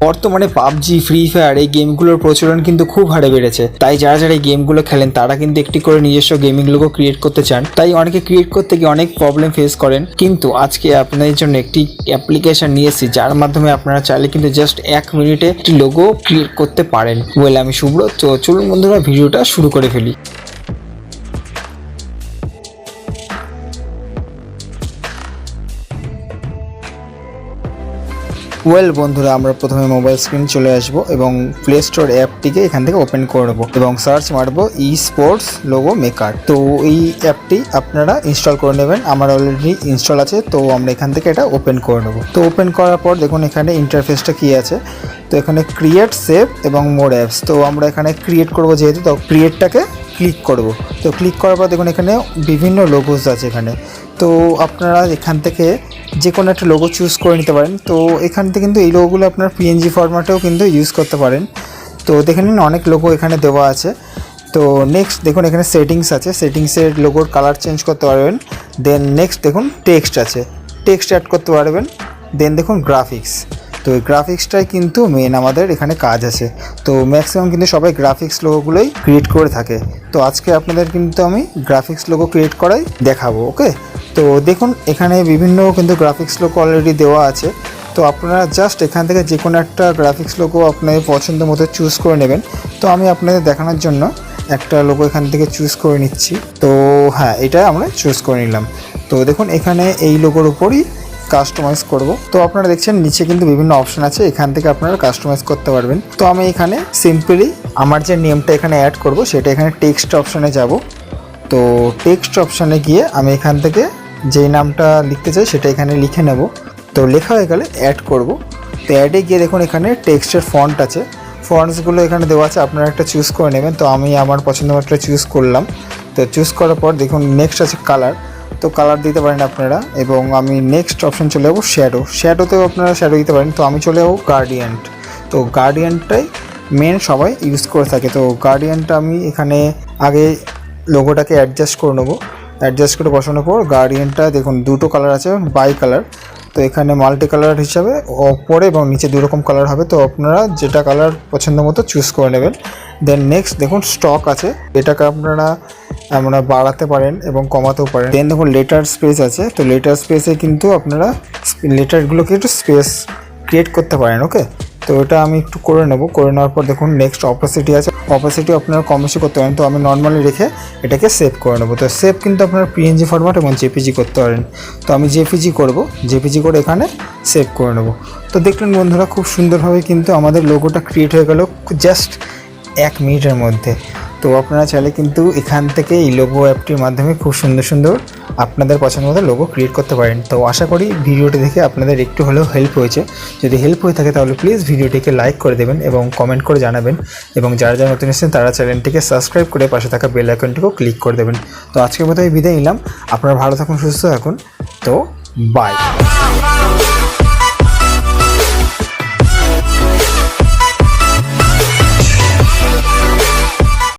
বর্তমানে PUBG, free fire এই গেমগুলোর প্রচলন কিন্তু খুব হারে বেড়েছে। তাই যারা যারা এই গেমগুলো খেলেন তারা কিন্তু একটি করে নিজস্ব গেমিং লোগো ক্রিয়েট করতে চান। তাই অনেকে ক্রিয়েট করতে গিয়ে অনেক প্রবলেম ফেস করেন। কিন্তু আজকে আপনাদের জন্য একটি অ্যাপ্লিকেশন নিয়ে এসেছি যার মাধ্যমে আপনারা চাইলে কিন্তু জাস্ট 1 মিনিটে একটি লোগো ক্রিয়েট করতে পারেন। বলে আমি শুভ্র, তো চলুন বন্ধুরা ভিডিওটা শুরু করে ফেলি। বন্ধুরা, আমরা প্রথমে মোবাইল স্ক্রিন চলে আসবো এবং প্লে স্টোর অ্যাপটিকে এখান থেকে ওপেন করে নেবো এবং সার্চ মারবো ই স্পোর্টস লোগো মেকার। তো এই অ্যাপটি আপনারা ইনস্টল করে নেবেন। আমার অলরেডি ইনস্টল আছে, তো আমরা এখান থেকে এটা ওপেন করে নেবো। তো ওপেন করার পর দেখুন এখানে ইন্টারফেসটা কি আছে। তো এখানে ক্রিয়েট, সেভ এবং মোর অ্যাপস। তো আমরা এখানে ক্রিয়েট করবো যেহেতু, তো ক্রিয়েটটাকে ক্লিক করব। তো ক্লিক করার পর দেখুন এখানে বিভিন্ন লোগোস আছে এখানে। তো আপনারা এখান থেকে যে কোনো একটা লোগো চুজ করে নিতে পারেন। তো এখান থেকে কিন্তু এই লোগোগুলো আপনার পিএনজি ফরম্যাটেও কিন্তু ইউজ করতে পারেন। তো দেখে নিন অনেক লোগো এখানে দেওয়া আছে। তো নেক্সট দেখুন এখানে সেটিংস আছে, সেটিংসের লোগোর কালার চেঞ্জ করতে পারবেন। দেন নেক্সট দেখুন টেক্সট আছে, টেক্সট অ্যাড করতে পারবেন। দেন দেখুন গ্রাফিক্স। তো এই গ্রাফিক্সটাই কিন্তু মেন আমাদের এখানে কাজ আছে। তো ম্যাক্সিমাম কিন্তু সবাই গ্রাফিক্স লোগোগুলোই ক্রিয়েট করে থাকে। তো আজকে আপনাদের কিন্তু আমি গ্রাফিক্স লোগো ক্রিয়েট করাই দেখাবো। ওকে, তো দেখুন এখানে বিভিন্ন কিন্তু গ্রাফিক্স লোগো অলরেডি দেওয়া আছে। তো আপনারা জাস্ট এখান থেকে যে কোনো একটা গ্রাফিক্স লোগো আপনাদের পছন্দ মতো চুজ করে নেবেন। তো আমি আপনাদের দেখানোর জন্য একটা লোগো এখান থেকে চুজ করে নিচ্ছি। তো হ্যাঁ, এটা আমরা চুজ করে নিলাম। তো দেখুন এখানে এই লোগোর উপরই কাস্টমাইজ করব। তো আপনারা দেখছেন নিচে কিন্তু বিভিন্ন অপশন আছে, এখান থেকে আপনারা কাস্টমাইজ করতে পারবেন। তো আমি এখানে সিম্পলি আমার যে নেমটা এখানে অ্যাড করব সেটা এখানে টেক্সট অপশনে যাব। তো টেক্সট অপশনে গিয়ে আমি এখান থেকে যেই নামটা লিখতে চাই সেটা এখানে লিখে নেব। তো লেখা হয়ে গেলে অ্যাড করব। তো অ্যাডে গিয়ে দেখুন এখানে টেক্সটের ফন্ট আছে, ফন্টসগুলো এখানে দেওয়া আছে, আপনারা একটা চুজ করে নেবেন। তো আমি আমার পছন্দ মতো চুজ করলাম। তো চুজ করার পর দেখুন নেক্সট আছে কালার। তো কালার দিতে পারেন আপনারা। এবং আমি নেক্সট অপশন চলে যাবো শ্যাডো। শ্যাডোতেও আপনারা শ্যাডো দিতে পারেন। তো আমি চলে যাবো গার্ডিয়ান্ট। তো গার্ডিয়ানটাই মেন সবাই ইউজ করে থাকে। তো গার্ডিয়ানটা আমি এখানে আগে লোগোটাকে অ্যাডজাস্ট করে নেবো। অ্যাডজাস্ট করে বসানোর পর গার্ডিয়ানটা দেখুন দুটো কালার আছে, বাই কালার। তো এখানে মাল্টি কালার হিসাবে ওপরে এবং নিচে দুরকম কালার হবে। তো আপনারা যেটা কালার পছন্দ মতো চুজ করে নেবেন। দেন নেক্সট দেখুন স্টক আছে, এটাকে আপনারা বাড়াতে পারেন এবং কমাতেও পারেন। দেন দেখুন লেটার স্পেস আছে। তো লেটার স্পেসে কিন্তু আপনারা লেটারগুলোকে একটু স্পেস ক্রিয়েট করতে পারেন। ওকে, তো এটা আমি একটু করে নেব। করে নেওয়ার পর দেখুন নেক্সট অপাসিটি আছে, অপাসিটি আপনারা কম বেশি করতে পারেন। তো আমি নর্মালি রেখে এটাকে সেভ করে নেব। তো সেভ কিন্তু আপনারা পিএনজি ফরম্যাট এবং জেপিজি করতে পারেন। তো আমি জেপিজি করব, জেপিজি করে এখানে সেভ করে নেব। তো দেখলেন বন্ধুরা খুব সুন্দরভাবে কিন্তু আমাদের লোগোটা ক্রিয়েট হয়ে গেল জাস্ট 1 মিনিটের মধ্যে। তো আপনারা চাইলে কিন্তু এখান থেকে এই লোগো অ্যাপটির মাধ্যমে খুব সুন্দর সুন্দর আপনাদের পছন্দ মতো লোগো ক্রিয়েট করতে পারেন। তো আশা করি ভিডিওটি দেখে আপনাদের একটু হলেও হেল্প হয়েছে। যদি হেল্প হয়ে থাকে তাহলে প্লিজ ভিডিওটিকে লাইক করে দেবেন এবং কমেন্ট করে জানাবেন। এবং যারা যারা নতুন এসেছেন তারা চ্যানেলটিকে সাবস্ক্রাইব করে পাশে থাকা বেল আইকনটিকেও ক্লিক করে দেবেন। তো আজকের মতো বিদায় নিলাম। আপনারা ভালো থাকুন, সুস্থ থাকুন। তো বাই।